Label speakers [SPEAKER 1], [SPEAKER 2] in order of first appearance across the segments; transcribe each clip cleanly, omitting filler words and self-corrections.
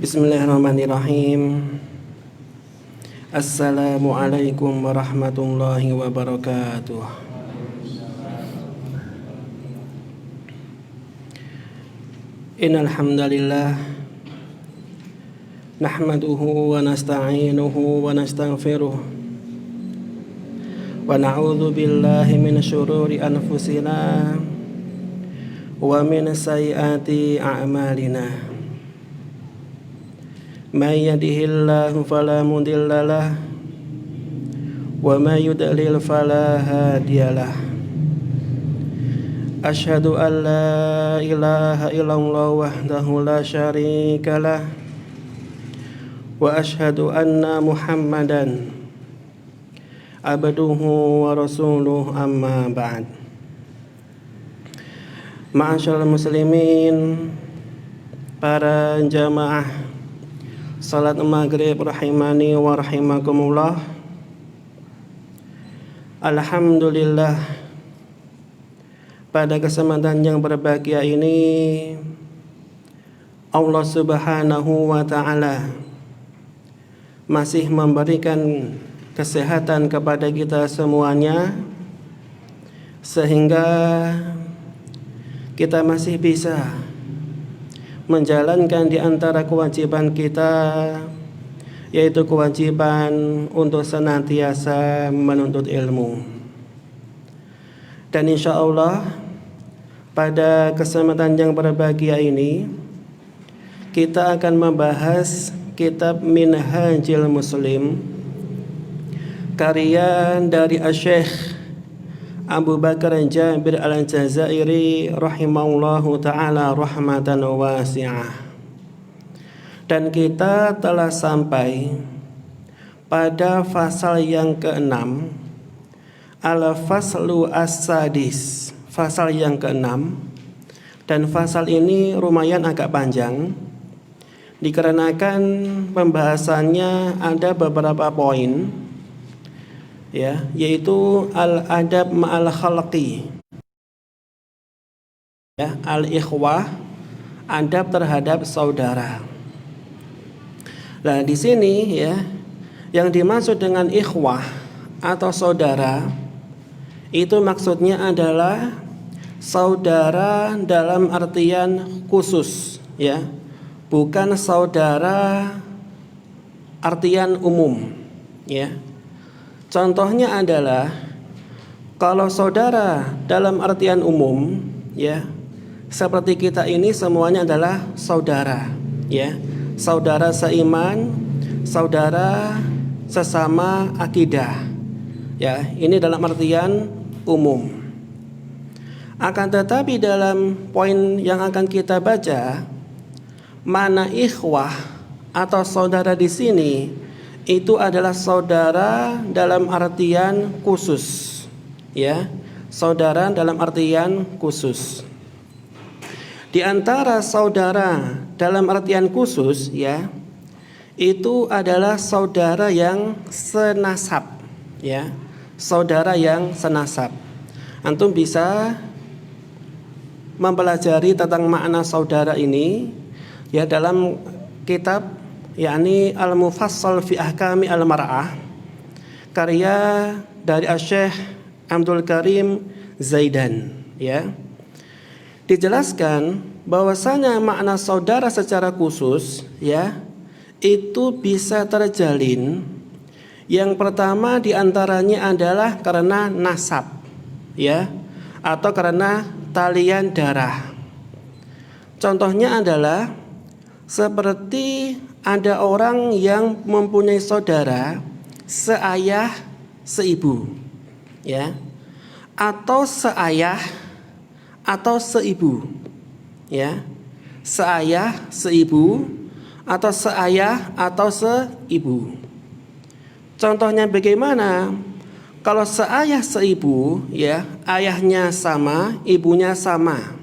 [SPEAKER 1] Bismillahirrahmanirrahim. Assalamualaikum warahmatullahi wabarakatuh. Innal hamdalillah nahmaduhu wa nasta'inuhu wa nastaghfiruh wa na'udzu billahi min syururi anfusina wa min sayyiati a'malina. May yahdihillahu fala mudilla lahu wa may yudlil fala hadiyalah. Asyhadu an la ilaha illallah wahdahu la syarika lah wa asyhadu anna Muhammadan abduhu wa rasuluh, amma ba'd. Ma'asyiral muslimin, para jamaah salat maghrib rahimani wa rahimakumullah. Alhamdulillah, pada kesempatan yang berbahagia ini Allah Subhanahu wa ta'ala masih memberikan kesehatan kepada kita semuanya, sehingga kita masih bisa menjalankan di antara kewajiban kita, yaitu kewajiban untuk senantiasa menuntut ilmu. Dan insya Allah pada kesempatan yang berbahagia ini kita akan membahas kitab Minhajul Muslim, karya dari Syekh Abu Bakar Jabir Al-Jazairi rahimahullahu ta'ala rahmatan wasi'ah. Dan kita telah sampai pada fasal yang ke-6, Al-Faslu As-Sadis, fasal yang ke-6. Dan fasal ini lumayan agak panjang, dikarenakan pembahasannya ada beberapa poin, ya, yaitu al-adab ma'al khalqi, ya, al-ikhwah, adab terhadap saudara. Nah, di sini ya, yang dimaksud dengan ikhwah atau saudara itu maksudnya adalah saudara dalam artian khusus, ya, bukan saudara artian umum, ya. Contohnya adalah kalau saudara dalam artian umum, ya, seperti kita ini semuanya adalah saudara, ya, saudara seiman, saudara sesama akidah, ya, ini dalam artian umum. Akan tetapi dalam poin yang akan kita baca, mana ikhwah atau saudara di sini itu adalah saudara dalam artian khusus, ya, saudara dalam artian khusus. Di antara saudara dalam artian khusus, ya, itu adalah saudara yang senasab, ya, saudara yang senasab. Antum bisa mempelajari tentang makna saudara ini, ya, dalam kitab yakni Al-Mufassal fi Ahkami Al-Mar'ah, karya dari Syekh Abdul Karim Zaidan, ya. Dijelaskan bahwasanya makna saudara secara khusus, ya, itu bisa terjalin. Yang pertama diantaranya adalah karena nasab, ya, atau karena talian darah. Contohnya adalah seperti ada orang yang mempunyai saudara seayah seibu, ya, atau seayah atau seibu, ya, seayah seibu atau seayah atau seibu. Contohnya bagaimana? Kalau seayah seibu, ya, ayahnya sama, ibunya sama,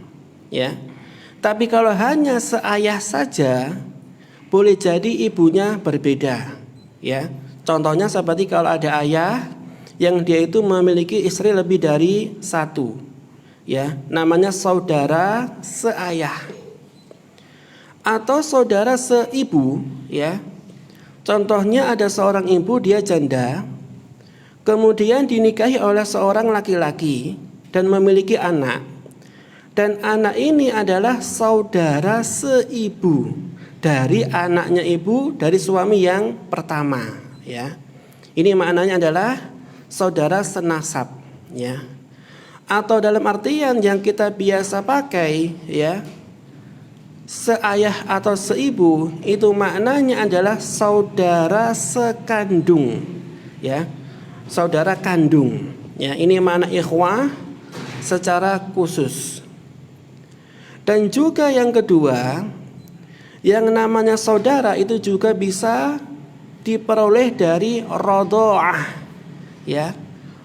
[SPEAKER 1] ya. Tapi kalau hanya seayah saja, boleh jadi ibunya berbeda, ya. Contohnya seperti kalau ada ayah yang dia itu memiliki istri lebih dari satu, ya, namanya saudara seayah. atau saudara seibu, ya. Contohnya ada seorang ibu, dia janda, kemudian dinikahi oleh seorang laki-laki dan memiliki anak. Dan anak ini adalah saudara seibu dari anaknya ibu dari suami yang pertama, ya. Ini maknanya adalah saudara senasab, ya. Atau dalam artian yang kita biasa pakai, ya, seayah atau seibu, itu maknanya adalah saudara sekandung, ya, saudara kandung, ya. Ini makna ikhwah secara khusus. Dan juga yang kedua, yang namanya saudara itu juga bisa diperoleh dari radha'ah, ya.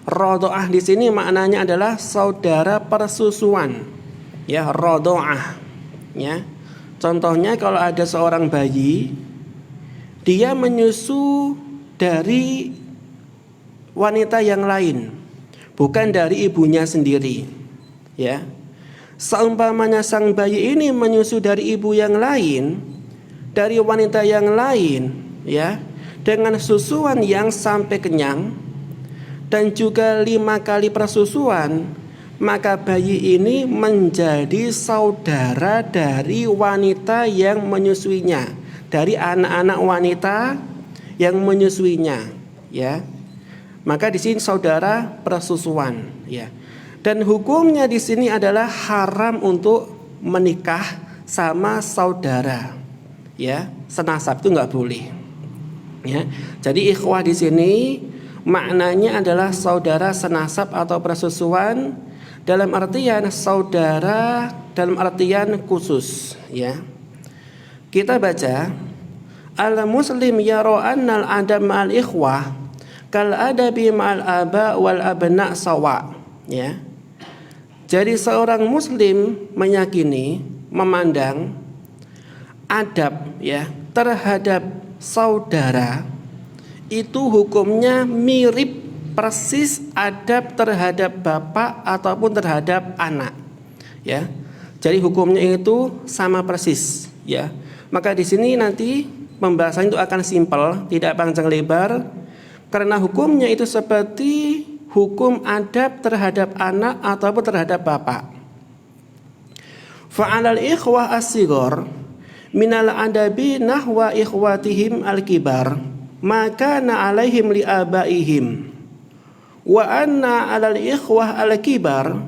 [SPEAKER 1] Radha'ah di sini maknanya adalah saudara persusuan, ya, radha'ah, ya. Contohnya kalau ada seorang bayi, dia menyusu dari wanita yang lain, bukan dari ibunya sendiri, ya. Seumpamanya sang bayi ini menyusu dari ibu yang lain, dari wanita yang lain, ya, dengan susuan yang sampai kenyang dan juga 5 kali persusuan, maka bayi ini menjadi saudara dari wanita yang menyusuinya, dari anak-anak wanita yang menyusuinya, ya. Maka di sini saudara persusuan, ya. Dan hukumnya di sini adalah haram untuk menikah sama saudara, ya, senasab itu nggak boleh, ya. Jadi ikhwah di sini maknanya adalah saudara senasab atau persusuan dalam artian saudara dalam artian khusus, ya. Kita baca, al-muslim yara annal adab ma'al ikhwah kal adabi ma'al aba wal abna sawa, ya. Jadi seorang muslim meyakini, memandang adab, ya, terhadap saudara itu hukumnya mirip persis adab terhadap bapak ataupun terhadap anak, ya. Jadi hukumnya itu sama persis, ya. Maka di sini nanti pembahasan itu akan simpel, tidak panjang lebar, karena hukumnya itu seperti hukum adab terhadap anak ataupun terhadap bapak. Fa'alal ikhwah as-sighar minal adabi nahwa ikhwatihim al-kibar maka na alaihim li abaihim wa anna alal ikhwah al-kibar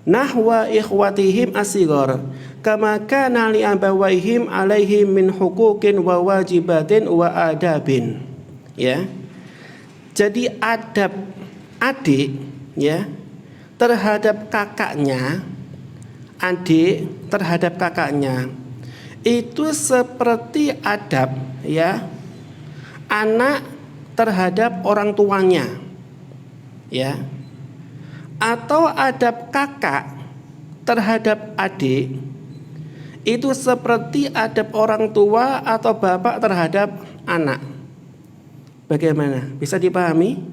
[SPEAKER 1] nahwa ikhwatihim as-sighar kama kana li abawaihim alaihim min huquqin wa wajibatin wa adabin, ya. Jadi adab adik, ya, terhadap kakaknya, adik terhadap kakaknya itu seperti adab, ya, anak terhadap orang tuanya, ya, atau adab kakak terhadap adik itu seperti adab orang tua atau bapak terhadap anak. Bagaimana? Bisa dipahami?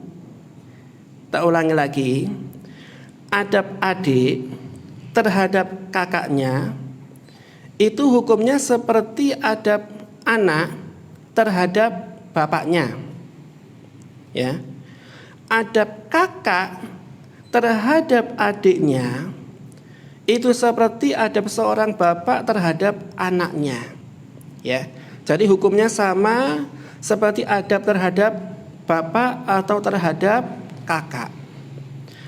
[SPEAKER 1] Tak ulangi lagi. Adab adik terhadap kakaknya itu hukumnya seperti adab anak terhadap bapaknya, ya. Adab kakak terhadap adiknya itu seperti adab seorang bapak terhadap anaknya, ya. Jadi hukumnya sama seperti adab terhadap bapak atau terhadap kakak.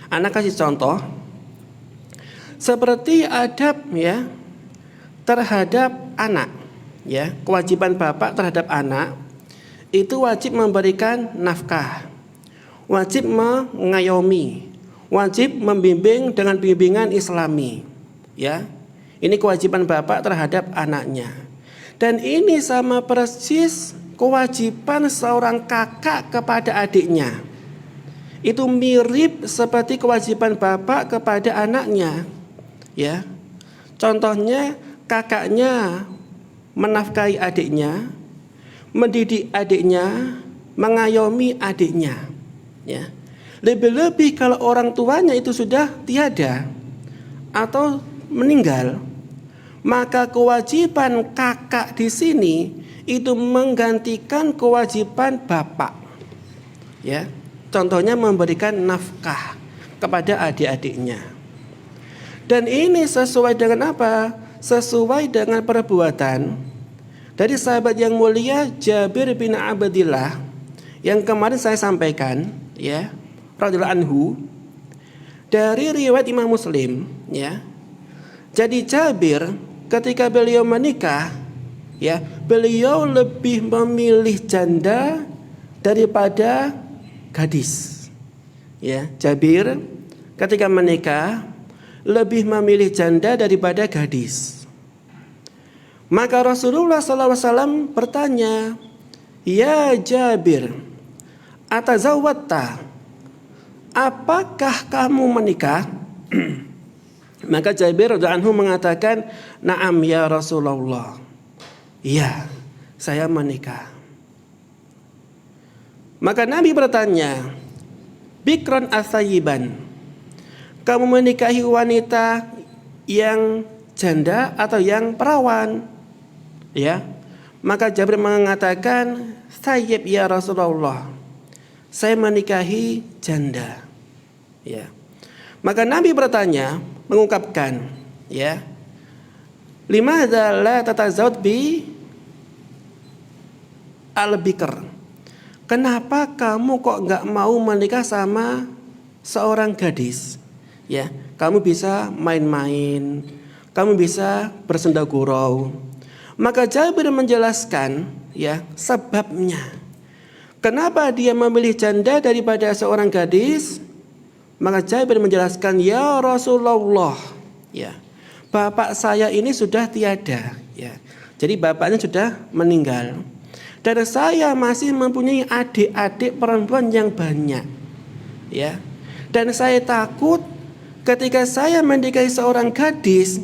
[SPEAKER 1] Anak kasih contoh seperti adab, ya, terhadap anak, ya. Kewajiban bapak terhadap anak itu wajib memberikan nafkah, wajib mengayomi, wajib membimbing dengan bimbingan Islami, ya. Ini kewajiban bapak terhadap anaknya. Dan ini sama persis kewajiban seorang kakak kepada adiknya. Itu mirip seperti kewajiban bapak kepada anaknya, ya. Contohnya kakaknya menafkahi adiknya, mendidik adiknya, mengayomi adiknya, ya. Lebih-lebih kalau orang tuanya itu sudah tiada atau meninggal, maka kewajiban kakak di sini itu menggantikan kewajiban bapak. Ya, contohnya memberikan nafkah kepada adik-adiknya. Dan ini sesuai dengan apa? Sesuai dengan perbuatan dari sahabat yang mulia Jabir bin Abdillah yang kemarin saya sampaikan, ya, radhiyallahu anhu, dari riwayat Imam Muslim, ya. Jadi Jabir ketika beliau menikah, ya, beliau lebih memilih janda daripada gadis. Ya, Jabir ketika menikah lebih memilih janda daripada gadis. Maka Rasulullah SAW bertanya, "Ya Jabir, atazawwatta? Apakah kamu menikah?" Maka Jabir radhiyallahu anhu mengatakan, "Na'am ya Rasulullah." "Iya, saya menikah." Maka Nabi bertanya, "Bikron asayiban? Kamu menikahi wanita yang janda atau yang perawan?" Ya. Maka Jabir mengatakan, "Sayyib ya Rasulullah, saya menikahi janda." Ya. Maka Nabi bertanya, mengungkapkan, ya, "Limadza la tatazawwaj bi al-bikr?" Kenapa kamu kok nggak mau menikah sama seorang gadis? Ya, kamu bisa main-main, kamu bisa bersenda gurau. Maka Jabir menjelaskan, ya, sebabnya. Kenapa dia memilih janda daripada seorang gadis? Maka Jabir menjelaskan, "Ya Rasulullah, ya, bapak saya ini sudah tiada, ya. Jadi bapaknya sudah meninggal. Dan saya masih mempunyai adik-adik perempuan yang banyak, ya. Dan saya takut ketika saya menikahi seorang gadis,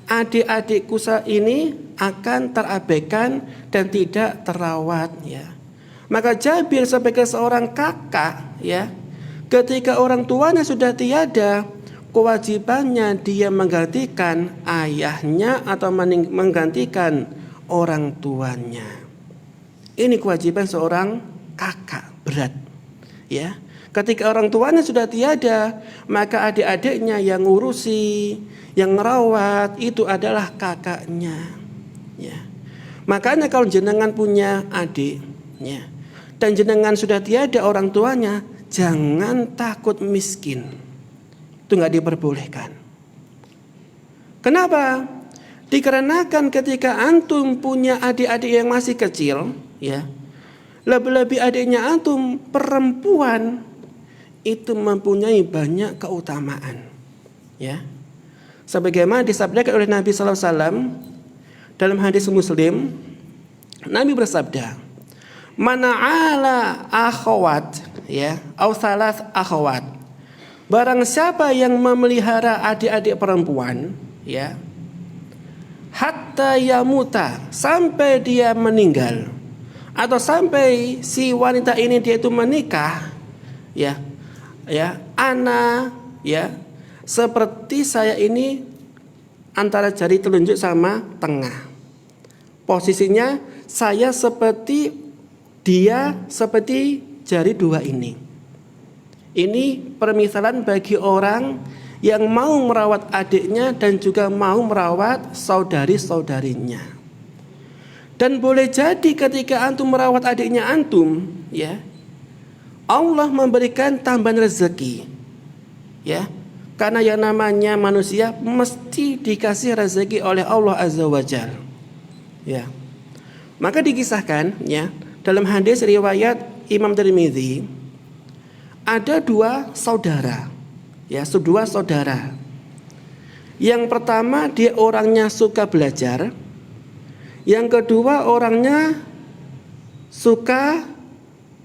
[SPEAKER 1] adik-adikku ini akan terabaikan dan tidak terawat." Ya. Maka Jabir sebagai seorang kakak, ya, ketika orang tuanya sudah tiada, kewajibannya dia menggantikan ayahnya atau menggantikan orang tuanya. Ini kewajiban seorang kakak, berat. Ya. Ketika orang tuanya sudah tiada, maka adik-adiknya yang ngurusi, yang merawat itu adalah kakaknya. Ya. Makanya kalau jenengan punya adik, ya, dan jenengan sudah tiada orang tuanya, jangan takut miskin. Itu nggak diperbolehkan. Kenapa? Dikarenakan ketika antum punya adik-adik yang masih kecil, ya, lebih-lebih adiknya antum perempuan, itu mempunyai banyak keutamaan, ya. Sebagaimana disabdakan oleh Nabi SAW dalam hadis Muslim, Nabi bersabda, "Mana ala akhwat, ya, au salas akhwat." Barang siapa yang memelihara adik-adik perempuan, ya, hatta yamuta, sampai dia meninggal, atau sampai si wanita ini dia itu menikah, ya, ya, ana, ya, seperti saya ini antara jari telunjuk sama tengah. Posisinya saya seperti dia seperti jari dua ini. Ini permisalan bagi orang yang mau merawat adiknya dan juga mau merawat saudari-saudarinya. Dan boleh jadi ketika antum merawat adiknya antum, ya, Allah memberikan tambahan rezeki, ya, karena yang namanya manusia mesti dikasih rezeki oleh Allah Azza wa Jalla, ya. Maka dikisahkan, ya, dalam hadis riwayat Imam Tirmidzi, ada dua saudara, ya, dua saudara. Yang pertama dia orangnya suka belajar, yang kedua orangnya suka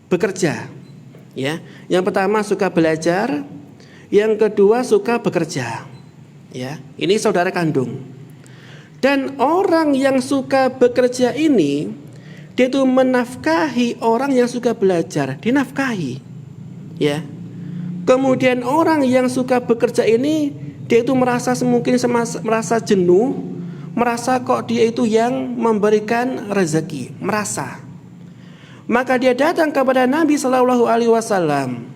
[SPEAKER 1] bekerja. Ya, yang pertama suka belajar, yang kedua suka bekerja. Ya, ini saudara kandung. Dan orang yang suka bekerja ini, dia itu menafkahi orang yang suka belajar, dinafkahi. Ya. Kemudian orang yang suka bekerja ini, dia itu merasa mungkin merasa jenuh, merasa kok dia itu yang memberikan rezeki, merasa. Maka dia datang kepada Nabi Shallallahu Alaihi Wasallam,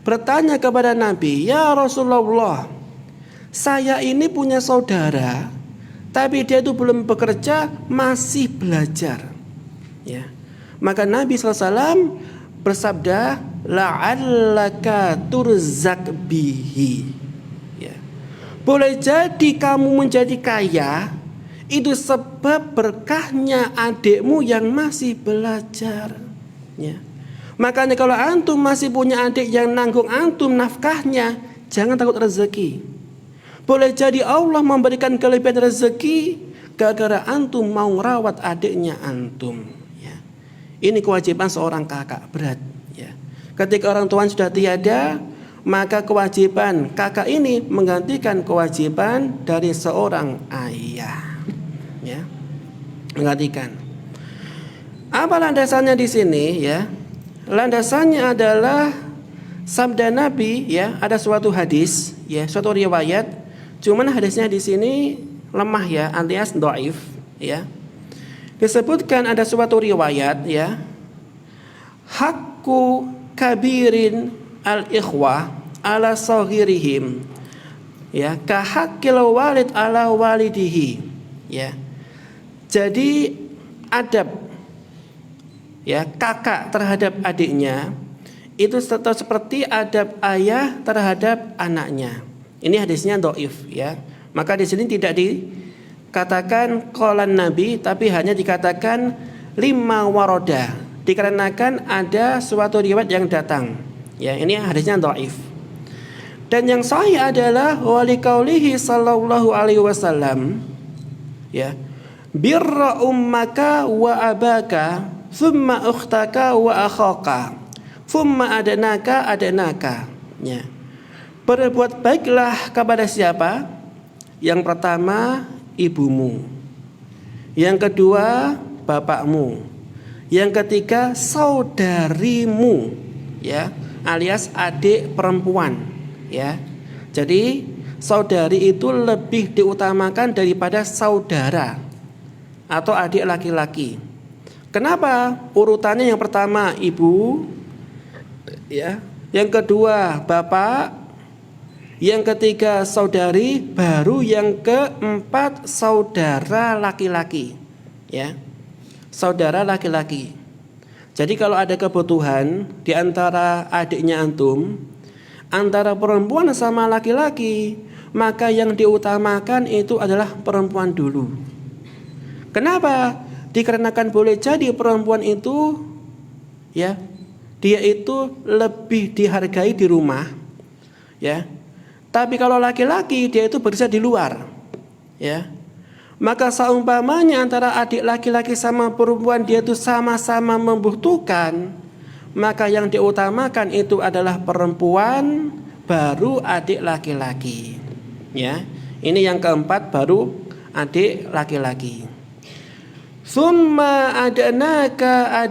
[SPEAKER 1] bertanya kepada Nabi, ya Rasulullah, saya ini punya saudara, tapi dia itu belum bekerja, masih belajar. Ya. Maka Nabi SAW bersabda, la'allaka turzak bihi. Ya. Boleh jadi kamu menjadi kaya itu sebab berkahnya adikmu yang masih belajar. Ya. Makanya kalau antum masih punya adik yang nanggung antum nafkahnya, jangan takut rezeki. Boleh jadi Allah memberikan kelebihan rezeki gara-gara antum mau merawat adiknya antum. Ya. Ini kewajiban seorang kakak berat. Ya. Ketika orang tua sudah tiada, maka kewajiban kakak ini menggantikan kewajiban dari seorang ayah. Ya. Menggantikan. Apa landasannya di sini? Ya. Landasannya adalah sabda Nabi, ya, ada suatu hadis, ya, suatu riwayat, cuman hadisnya di sini lemah, ya, alias dhaif, ya. Disebutkan ada suatu riwayat, ya, hakku kabirin al-ikhwah ala saghirihim, ya, ka haqqil walid ala walidihi, ya. Jadi adab, ya, kakak terhadap adiknya itu seperti adab ayah terhadap anaknya. Ini hadisnya dhaif, ya. Maka di sini tidak dikatakan qalan Nabi, tapi hanya dikatakan lima waroda, dikarenakan ada suatu riwayat yang datang. Ya, ini hadisnya dhaif. Dan yang sahih adalah wali qaulihi sallallahu alaihi wasallam, ya, birra ummaka wa abaka thumma ukhtaka wa akhaka thumma adanaka. Ya. Berbuat baiklah kepada siapa? Yang pertama ibumu, yang kedua bapakmu, yang ketiga saudarimu, ya, alias adik perempuan, ya. Jadi saudari itu lebih diutamakan daripada saudara atau adik laki-laki. Kenapa? Urutannya yang pertama ibu, ya, yang kedua bapak, yang ketiga saudari, baru yang keempat saudara laki-laki, ya, saudara laki-laki. Jadi kalau ada kebutuhan di antara adiknya antum, antara perempuan sama laki-laki, maka yang diutamakan itu adalah perempuan dulu. Kenapa? Dikarenakan boleh jadi perempuan itu, ya, dia itu lebih dihargai di rumah, ya. Tapi kalau laki-laki dia itu bekerja di luar, ya. Maka seumpamanya antara adik laki-laki sama perempuan dia itu sama-sama membutuhkan, maka yang diutamakan itu adalah perempuan, baru adik laki-laki, ya. Ini yang keempat, baru adik laki-laki. Summa adanaka.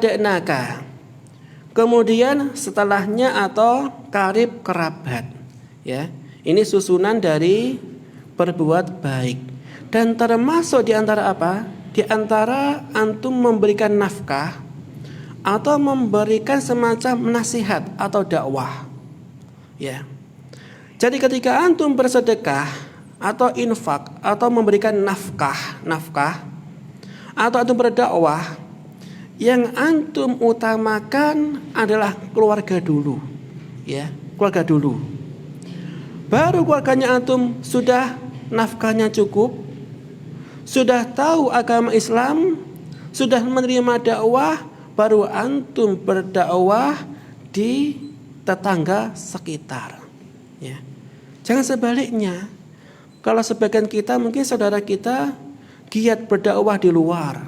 [SPEAKER 1] Kemudian setelahnya atau karib kerabat, ya. Ini susunan dari berbuat baik. Dan termasuk di antara apa? Di antara antum memberikan nafkah atau memberikan semacam nasihat atau dakwah, ya. Jadi ketika antum bersedekah atau infak atau memberikan nafkah atau antum berdakwah, yang antum utamakan adalah keluarga dulu, ya, keluarga dulu. Baru keluarganya antum sudah nafkahnya cukup, sudah tahu agama Islam, sudah menerima dakwah, baru antum berdakwah di tetangga sekitar, ya. Jangan sebaliknya. Kalau sebagian kita mungkin saudara kita giat berdakwah di luar,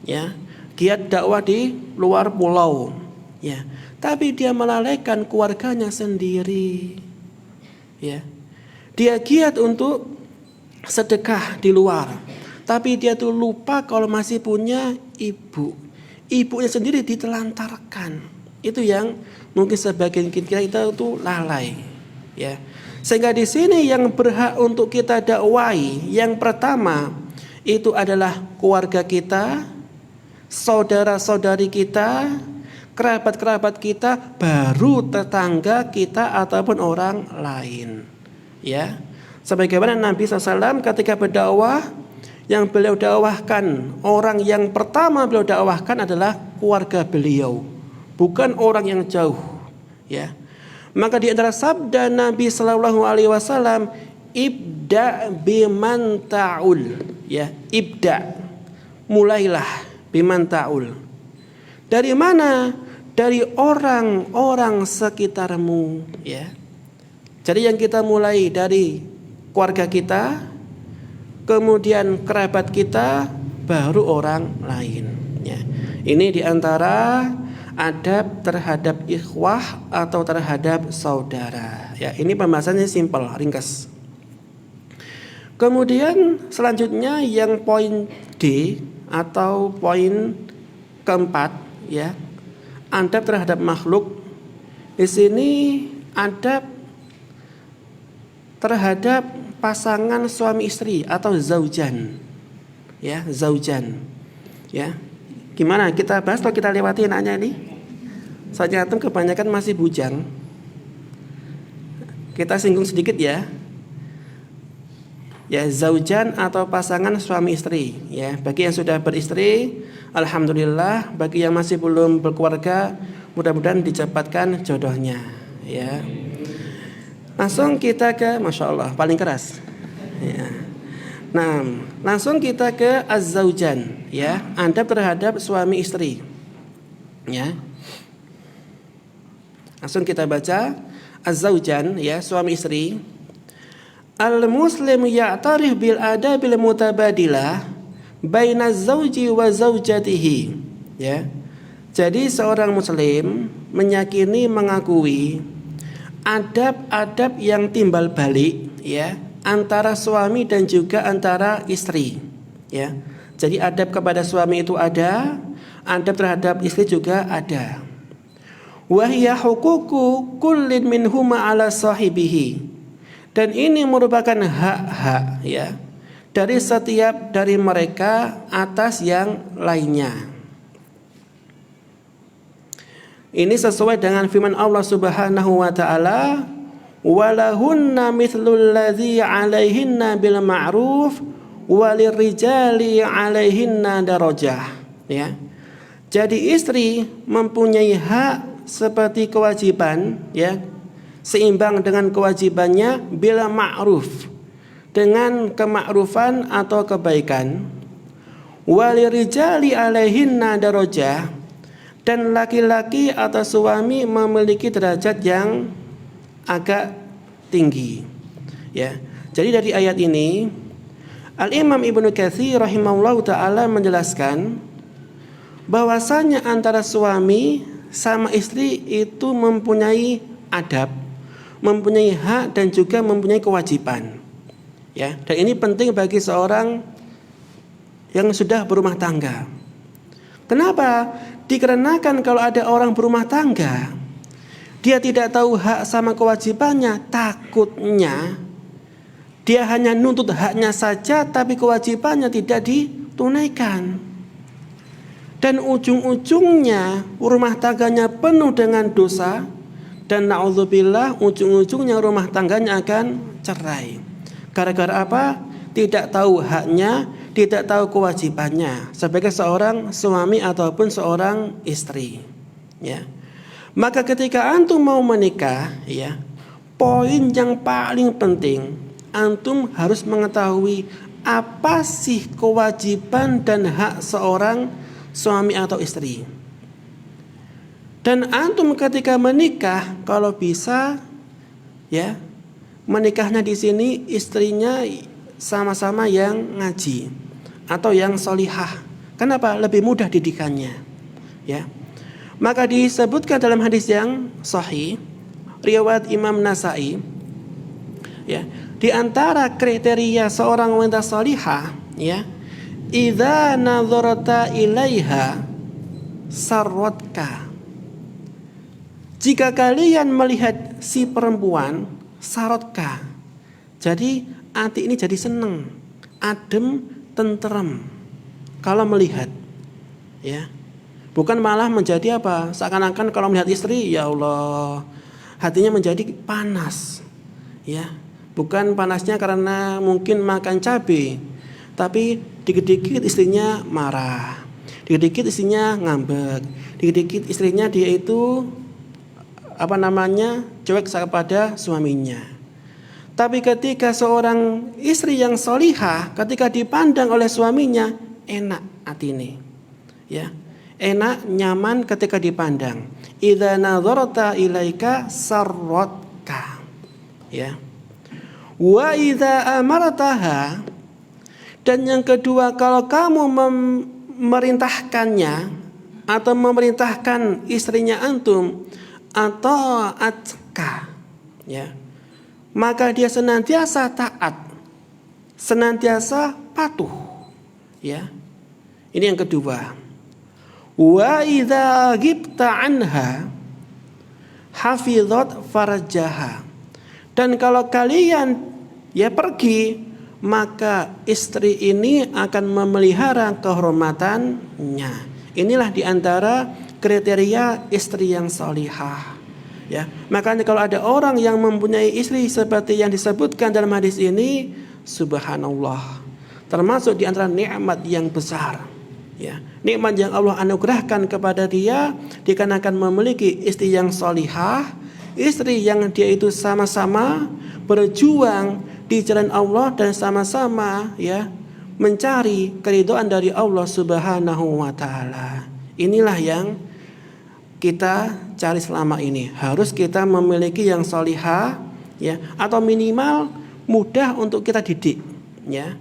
[SPEAKER 1] ya, giat dakwah di luar pulau, ya, tapi dia melalaikan keluarganya sendiri, ya. Dia giat untuk sedekah di luar, tapi dia tuh lupa kalau masih punya ibu, ibunya sendiri ditelantarkan. Itu yang mungkin sebagian kita itu lalai, ya. Sehingga di sini yang berhak untuk kita dakwai yang pertama itu adalah keluarga kita, saudara-saudari kita, kerabat-kerabat kita, baru tetangga kita ataupun orang lain. Ya, sebagaimana Nabi SAW ketika berdakwah, yang beliau dakwahkan, orang yang pertama beliau dakwahkan adalah keluarga beliau, bukan orang yang jauh. Ya, maka di antara sabda Nabi Shallallahu Alaihi Wasallam, ibda biman ta'ul. Ya, ibda, mulailah biman ta'ul. Dari mana? Dari orang-orang sekitarmu. Ya, jadi yang kita mulai dari keluarga kita, kemudian kerabat kita, baru orang lain. Ya, ini diantara adab terhadap ikhwah atau terhadap saudara. Ya, ini pembahasannya simpel, ringkas. Kemudian selanjutnya yang poin D atau poin keempat, ya, adab terhadap makhluk. Di sini adab terhadap pasangan suami istri atau zaujan. Ya, zaujan. Ya. Gimana kita bahas atau kita lewati enaknya ini? Soalnya antum kebanyakan masih bujang. Kita singgung sedikit ya. Ya, zaujan atau pasangan suami istri. Ya, bagi yang sudah beristri, alhamdulillah. Bagi yang masih belum berkeluarga, mudah-mudahan dicepatkan jodohnya. Ya. Langsung kita ke, masya Allah, paling keras. Ya. Nah, langsung kita ke az-zaujan, ya, adab terhadap suami istri. Ya. Langsung kita baca az-zaujan, ya, suami istri. Al-muslim ya'tarif bil adabil mutabadilah baina zauji wa zaujatihi. Ya. Jadi seorang muslim meyakini, mengakui adab-adab yang timbal balik, ya, antara suami dan juga antara istri. Ya. Jadi adab kepada suami itu ada, adab terhadap istri juga ada. Wa hiya huququ kullin minhuma ala sahibihi. Dan ini merupakan hak-hak, ya, dari setiap dari mereka atas yang lainnya. Ini sesuai dengan firman Allah Subhanahu wa taala, walahunna mithlul ladzi 'alaihinna bil ma'ruf walirrijali 'alaihinna darajah. Ya. Jadi istri mempunyai hak seperti kewajiban, ya, seimbang dengan kewajibannya bila ma'ruf, dengan kemakrufan atau kebaikan. Walirijali 'alaihinna darajah, dan laki-laki atau suami memiliki derajat yang agak tinggi. Ya. Jadi dari ayat ini Al-Imam Ibnu Katsir rahimahullahu taala menjelaskan bahwasanya antara suami sama istri itu mempunyai adab, mempunyai hak dan juga mempunyai kewajiban. Ya, dan ini penting bagi seorang yang sudah berumah tangga. Kenapa? Dikarenakan kalau ada orang berumah tangga, dia tidak tahu hak sama kewajibannya, takutnya dia hanya nuntut haknya saja tapi kewajibannya tidak ditunaikan. Dan ujung-ujungnya rumah tangganya penuh dengan dosa, dan na'udzubillah ujung-ujungnya rumah tangganya akan cerai. Gara-gara apa? Tidak tahu haknya, tidak tahu kewajibannya sebagai seorang suami ataupun seorang istri. Ya. Maka ketika antum mau menikah, ya, poin yang paling penting, antum harus mengetahui apa sih kewajiban dan hak seorang suami atau istri. Dan antum ketika menikah, kalau bisa, ya, menikahnya di sini istrinya sama-sama yang ngaji atau yang solihah. Kenapa? Lebih mudah didikannya. Ya. Maka disebutkan dalam hadis yang sahih riwayat Imam Nasai, ya, di antara kriteria seorang wanita solihah, ya, idza nazarta ilaiha sarwatka. Jika kalian melihat si perempuan, sarotka. Jadi hati ini jadi seneng, adem tenteram kalau melihat, ya. Bukan malah menjadi apa? Seakan-akan kalau melihat istri, ya Allah, hatinya menjadi panas, ya. Bukan panasnya karena mungkin makan cabai, tapi dikit-dikit istrinya marah, dikit-dikit istrinya ngambek, dikit-dikit istrinya dia itu cuek kepada suaminya. Tapi ketika seorang istri yang solihah, ketika dipandang oleh suaminya, enak hati ini, ya, enak, nyaman ketika dipandang. Idza nadharta ilaika sarratka, ya. Wa idza amartaha, dan yang kedua, kalau kamu memerintahkannya atau memerintahkan istrinya antum atau atka, ya, maka dia senantiasa taat, senantiasa patuh, ya. Ini yang kedua. Wa idza ghibta anha hafizat farjaha, dan kalau kalian ya pergi, maka istri ini akan memelihara kehormatannya. Inilah diantara kriteria istri yang salihah, ya. Makanya kalau ada orang yang mempunyai istri seperti yang disebutkan dalam hadis ini, subhanallah, termasuk diantara nikmat yang besar, ya. Nikmat yang Allah anugerahkan kepada dia dikarenakan memiliki istri yang salihah, istri yang dia itu sama-sama berjuang di jalan Allah dan sama-sama, ya, mencari keridhaan dari Allah Subhanahu wa taala. Inilah yang kita cari selama ini. Harus kita memiliki yang salihah, ya, atau minimal mudah untuk kita didik, ya.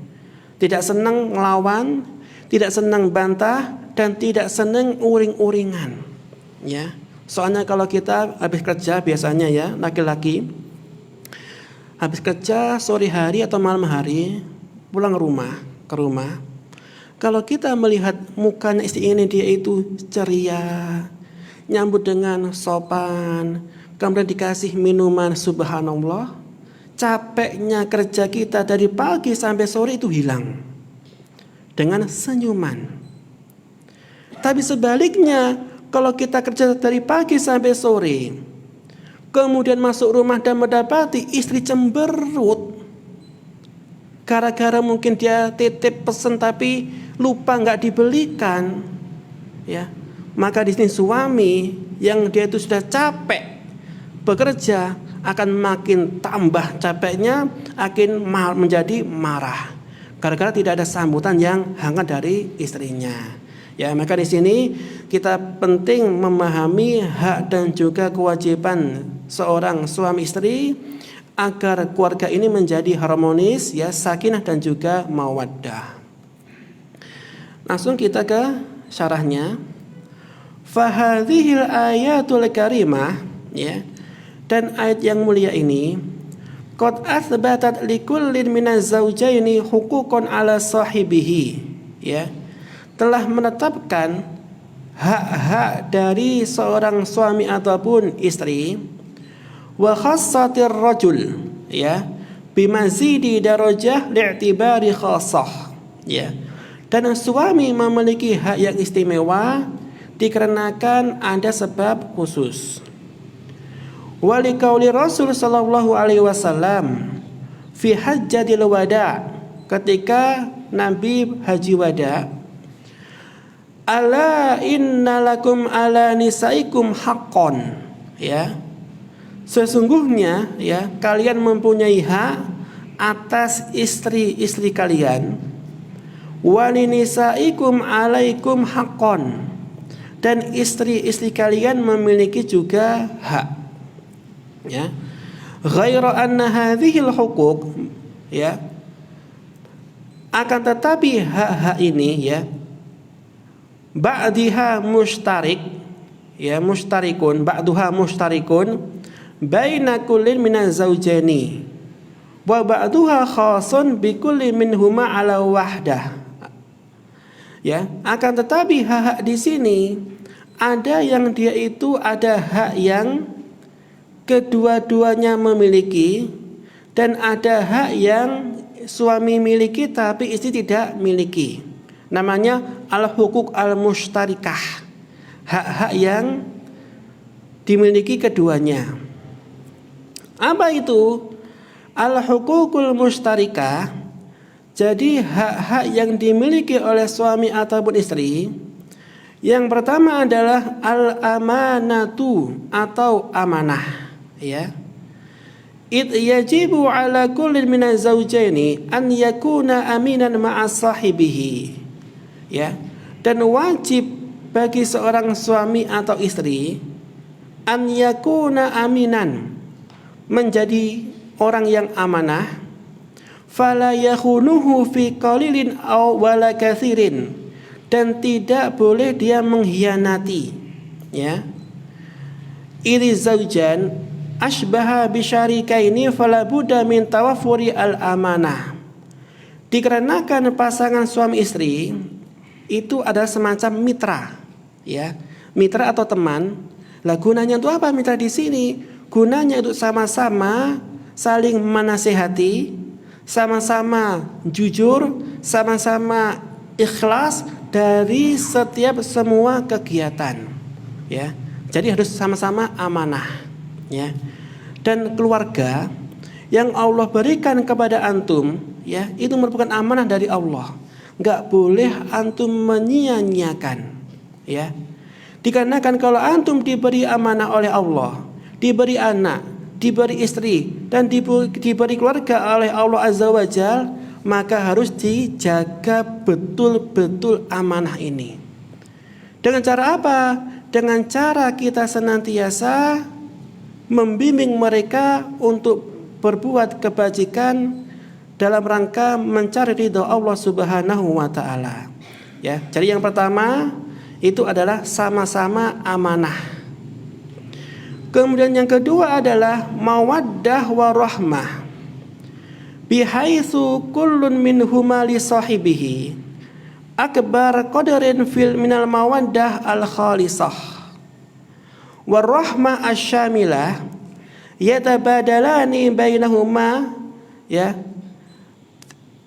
[SPEAKER 1] Tidak senang melawan, tidak senang bantah, dan tidak senang uring-uringan, ya. Soalnya kalau kita habis kerja biasanya, ya, laki-laki habis kerja sore hari atau malam hari pulang ke rumah, kalau kita melihat mukanya istri ini, dia itu ceria, nyambut dengan sopan, kemudian dikasih minuman, subhanallah, capeknya kerja kita dari pagi sampai sore itu hilang dengan senyuman. Tapi sebaliknya, kalau kita kerja dari pagi sampai sore, kemudian masuk rumah dan mendapati istri cemberut, gara-gara mungkin dia titip pesan tapi lupa nggak dibelikan, ya, maka di sini suami yang dia itu sudah capek bekerja akan makin tambah capeknya, akan menjadi marah gara-gara tidak ada sambutan yang hangat dari istrinya. Ya, maka di sini kita penting memahami hak dan juga kewajiban seorang suami istri agar keluarga ini menjadi harmonis, ya, sakinah dan juga mawaddah. Langsung kita ke syarahnya. Fahadhil ayatul karimah, ya, dan ayat yang mulia ini qad athbatat likullin minaz zawjaini huquqan ala sahibihi, ya, telah menetapkan hak-hak dari seorang suami ataupun istri, wa khassatir rajul, ya, bimazidi darajah li'tibari khassah, ya, dan suami memiliki hak yang istimewa dikarenakan ada sebab khusus. Wali qauli Rasul sallallahu alaihi wasallam fi hajjatil wada, ketika Nabi haji wada, ala innalakum ala nisaikum haqqon, ya, sesungguhnya, ya, kalian mempunyai hak atas istri-istri kalian, walinisaikum alaikum haqqon, dan istri-istri kalian memiliki juga hak, ya. Ghaira anna hadhil huquq, ya, akan tetapi hak-hak ini, ya, ba'diha mushtarik, ya, mustarikun, ba'duha mustarikun baina kullin minaz zawjaini wa ba'duha khasun bi kulli minhuma ala wahdah, ya, akan tetapi hak-hak di sini ada yang dia itu ada hak yang kedua-duanya memiliki, dan ada hak yang suami miliki tapi istri tidak miliki. Namanya al-hukuk al-mushtarikah. Hak-hak yang dimiliki keduanya. Apa itu? Al-hukukul mushtarikah. Jadi hak-hak yang dimiliki oleh suami ataupun istri. Yang pertama adalah al-amanatu atau amanah, ya. Id yajibu ala kullin minaz zawjaini an yakuna aminan ma'a sahibihi. Ya. Dan wajib bagi seorang suami atau istri an yakuna aminan, menjadi orang yang amanah, fala yakhunuhu fi qalilin aw wala katsirin, dan tidak boleh dia mengkhianati, ya. Iri zaujan asbaha bisyarikaini fala budda min tawaffuri al amanah. Dikarenakan pasangan suami istri itu adalah semacam mitra, ya. Mitra atau teman. Lah gunanya untuk apa mitra di sini? Gunanya untuk sama-sama saling menasihati, sama-sama jujur, sama-sama ikhlas dari setiap semua kegiatan, ya. Jadi harus sama-sama amanah, ya. Dan keluarga yang Allah berikan kepada antum, ya, itu merupakan amanah dari Allah. Enggak boleh antum menyia-nyiakan, ya. Dikarenakan kalau antum diberi amanah oleh Allah, diberi anak, diberi istri, dan diberi keluarga oleh Allah Azza wa Jalla, maka harus dijaga betul-betul amanah ini. Dengan cara apa? Dengan cara kita senantiasa membimbing mereka untuk berbuat kebajikan dalam rangka mencari ridha Allah Subhanahu wa taala. Ya, jadi yang pertama itu adalah sama-sama amanah. Kemudian yang kedua adalah mawaddah warahmah. Bihaitsu kullun minhuma li sahibihi akbar qadarin fil minal mawaddah al khalisah warahmah asyamilah yatabadalani bainahuma, ya,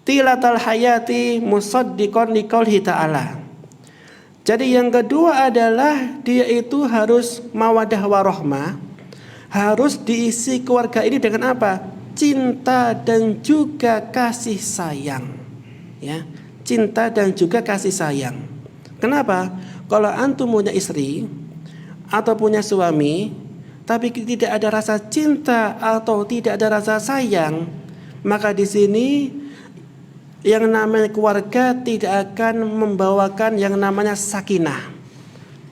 [SPEAKER 1] tilatal hayati musaddiqan liqaulihi ta'ala. Jadi yang kedua adalah dia itu harus mawadah warahmah, harus diisi keluarga ini dengan apa? Cinta dan juga kasih sayang, ya. Cinta dan juga kasih sayang. Kenapa? Kalau antum punya istri atau punya suami tapi tidak ada rasa cinta atau tidak ada rasa sayang, maka di sini yang namanya keluarga tidak akan membawakan yang namanya sakinah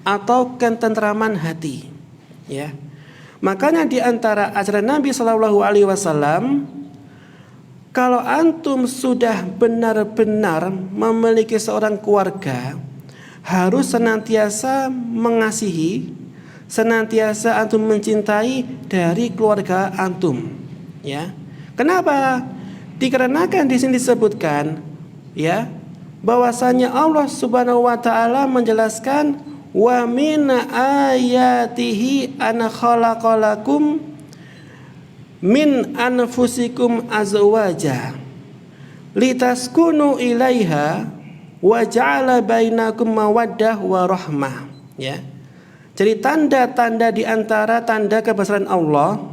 [SPEAKER 1] atau ketentraman hati, ya. Makanya di antara ajaran Nabi Shallallahu Alaihi Wasallam, kalau antum sudah benar-benar memiliki seorang keluarga, harus senantiasa mengasihi, senantiasa antum mencintai dari keluarga antum, ya. Kenapa? Dikarenakan di sini disebutkan, ya, bahwasanya Allah Subhanahu wa taala menjelaskan wa min ayatihi an khalaqalakum min anfusikum azwaja litaskunu ilaiha wa ja'ala bainakum mawaddah wa rahmah, ya. Jadi tanda-tanda di antara tanda kebesaran Allah,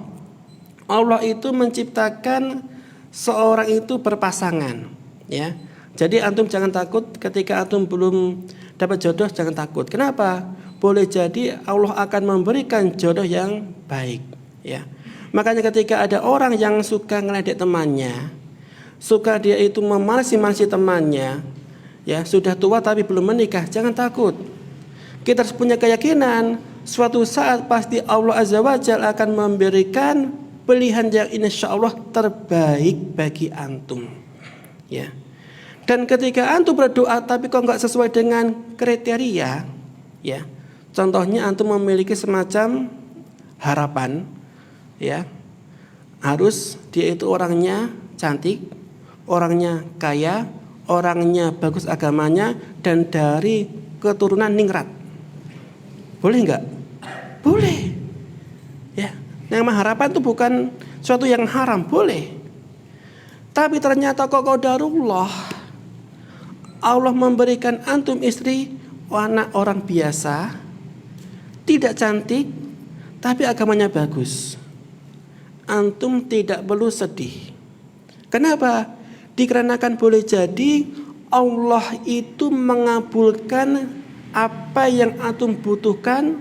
[SPEAKER 1] Allah itu menciptakan seorang itu berpasangan, ya. Jadi antum jangan takut ketika antum belum dapat jodoh, jangan takut. Kenapa? Boleh jadi Allah akan memberikan jodoh yang baik, ya. Makanya ketika ada orang yang suka ngeledek temannya, suka dia itu memalsi-malsi temannya, ya, sudah tua tapi belum menikah, jangan takut. Kita harus punya keyakinan suatu saat pasti Allah Azza wa Jalla akan memberikan pilihan yang insya Allah terbaik bagi antum, ya. Dan ketika antum berdoa tapi kok nggak sesuai dengan kriteria, ya, contohnya antum memiliki semacam harapan, ya, harus dia itu orangnya cantik, orangnya kaya, orangnya bagus agamanya, dan dari keturunan ningrat, boleh nggak? Boleh, ya. Yang harapan itu bukan suatu yang haram, boleh. Tapi ternyata kok qadarullah, Allah memberikan antum istri anak orang biasa, tidak cantik, tapi agamanya bagus. Antum tidak perlu sedih. Kenapa? Dikarenakan boleh jadi Allah itu mengabulkan apa yang antum butuhkan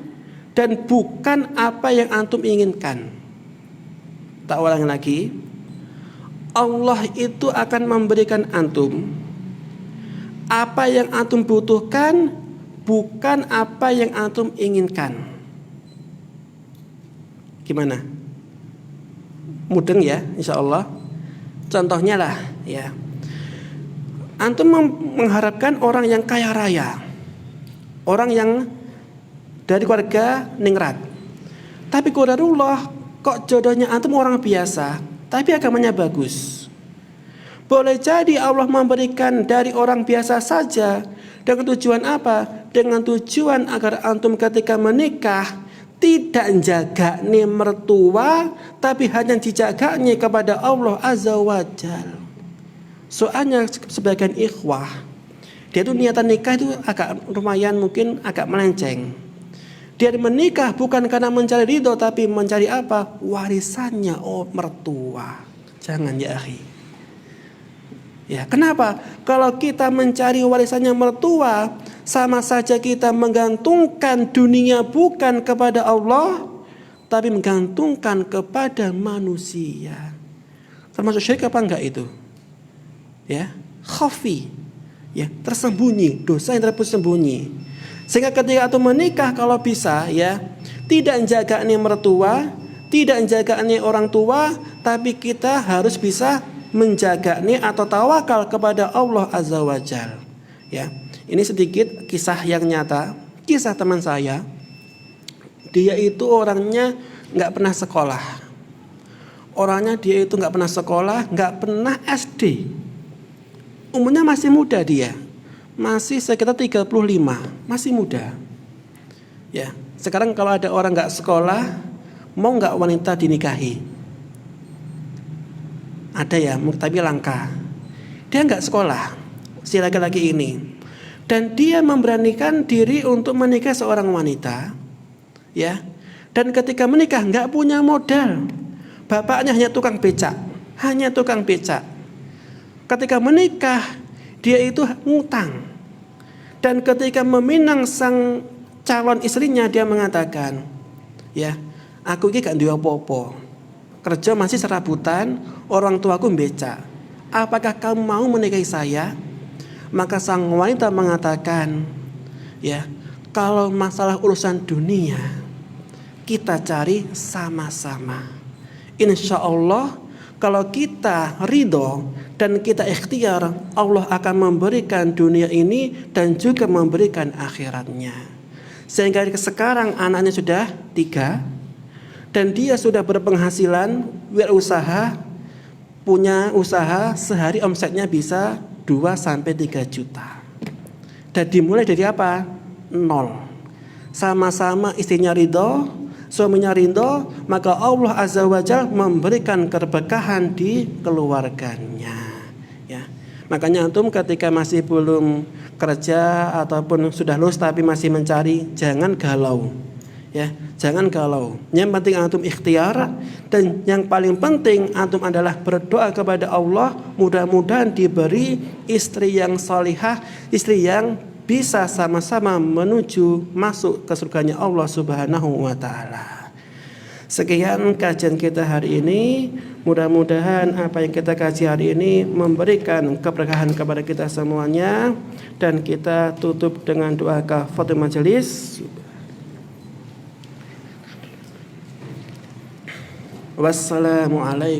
[SPEAKER 1] dan bukan apa yang antum inginkan. Tak ulang lagi, Allah itu akan memberikan antum apa yang antum butuhkan, bukan apa yang antum inginkan. Gimana? Mudeng ya, insya Allah. Contohnya lah, ya. Antum mengharapkan orang yang kaya raya, orang yang dari keluarga ningrat. Tapi qadarullah, kok jodohnya antum orang biasa, tapi agamanya bagus. Boleh jadi Allah memberikan dari orang biasa saja. Dengan tujuan apa? Dengan tujuan agar antum ketika menikah tidak jaga nih mertua, tapi hanya dijaganya kepada Allah Azza wa Jal. Soalnya sebagian ikhwah, dia tuh niatan nikah itu agak lumayan, mungkin agak melenceng. Dia menikah bukan karena mencari ridho, tapi mencari apa? Warisannya mertua. Jangan ya akhi. Ya, kenapa? Kalau kita mencari warisannya mertua, sama saja kita menggantungkan dunia bukan kepada Allah, tapi menggantungkan kepada manusia. Termasuk syirik apa enggak itu? Ya, khafi, ya, tersembunyi, dosa yang tersembunyi. Sehingga ketika itu menikah, kalau bisa, ya, tidak menjaga mertua, tidak menjaga orang tua, tapi kita harus bisa menjaga atau tawakal kepada Allah Azza wa Jal. Ya, ini sedikit kisah yang nyata, kisah teman saya. Dia itu orangnya nggak pernah sekolah. Orangnya dia itu nggak pernah sekolah, nggak pernah SD. Umurnya masih muda dia, masih sekitar 35, masih muda. Ya, sekarang kalau ada orang nggak sekolah, mau nggak wanita dinikahi? Ada ya, tapi langka. Dia nggak sekolah, si laki-laki ini, dan dia memberanikan diri untuk menikah seorang wanita, ya. Dan ketika menikah nggak punya modal, bapaknya hanya tukang becak, hanya tukang becak. Ketika menikah, dia itu ngutang. Dan ketika meminang sang calon istrinya, dia mengatakan, ya, aku ini gak duwe apa-apa. Kerja masih serabutan, orang tuaku becak. Apakah kamu mau menikahi saya? Maka sang wanita mengatakan, ya, kalau masalah urusan dunia, kita cari sama-sama. Insya Allah, kalau kita ridho dan kita ikhtiar, Allah akan memberikan dunia ini dan juga memberikan akhiratnya. Sehingga sekarang anaknya sudah 3, dan dia sudah berpenghasilan, berusaha, punya usaha, sehari omsetnya bisa 2-3 juta. Dan dimulai dari apa? 0. Sama-sama istrinya ridho, suaminya ridho, maka Allah Azza wa Jalla memberikan keberkahan di keluarganya. Ya, makanya antum ketika masih belum kerja ataupun sudah lulus tapi masih mencari, jangan galau. Ya, jangan galau. Yang penting antum ikhtiar, dan yang paling penting antum adalah berdoa kepada Allah, mudah-mudahan diberi istri yang salihah, istri yang bisa sama-sama menuju masuk ke surganya Allah Subhanahu wa taala. Sekian kajian kita hari ini. Mudah-mudahan apa yang kita kaji hari ini memberikan keberkahan kepada kita semuanya, dan kita tutup dengan doa kafaratul majelis. Wassalamualaikum.